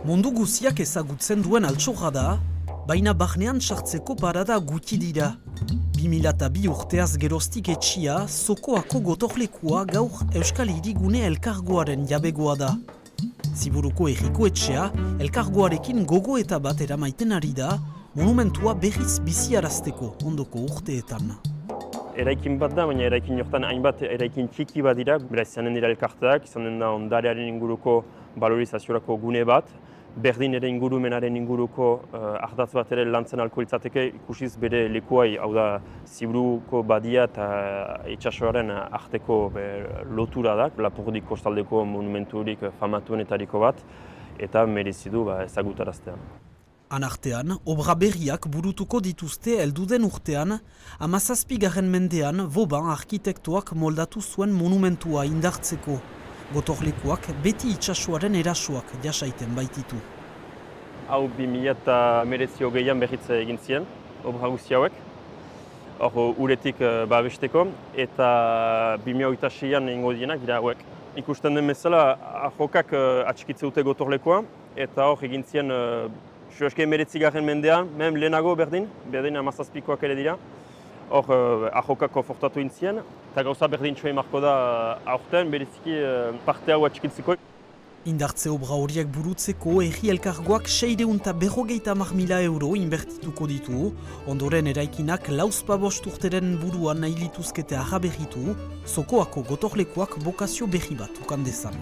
Mundu guziak ezagutzen duen altxorra da, baina barnean sartzeko parada gutxi dira. 2002 urteaz geroztik etxia, Zokoako gotorlekua gaur Euskal Hirigune Elkargoaren jabegoa da. Ziburuko Herriko etxea, elkargoarekin gogoeta bat eramaiten ari da, monumentua berriz biziarazteko ondoko urteetan. Eraikin bat da, baina eraikin hortan hainbat eraikin txiki bat dira, beraz izanen dira elkarteak, izanen da ondarearen inguruko valorizaziorako gune bat, berdin ere ingurumenaren inguruko ardatz bat ere lantzen alko iltzateke ikusiz bere lekuai, hau da Ziburuko badia eta itsasoaren arteko lotura da, Lapurdik kostaldeko monumenturik famatuenetariko bat, eta merezi du ezagutaraztea. Anartean, obra berriak burutuko dituzte helduden urtean, 17. mendean Vauban arkitektoak moldatu zuen monumentua indartzeko. Gotorlekuak beti itsasoaren erasoak jasaiten baititu. Hau 2019an berriz egin ziren, obra guzti hauek. Hor uretik babesteko, eta 2026an egingo dienak dira hauek. Ikusten den bezala, ahokak atxikitze dute gotorlekoa, eta hor egin ziren Sueske 19. mendean, mem lehenago berdin 17koak ere dira. Hor ahokak konfortatu intzien, eta gauza berdin txoa marko da aurten, bereziki parte hau atxikitzeko. Indartze obra horiek burutzeko Herri Elkargoak 650.000 euro inbertituko ditu, ondoren eraikinak lauzpabost urteren buruan nahi lituzkete arraberritu, Zokoako gotorlekuak bokazio berri bat ukan dezan.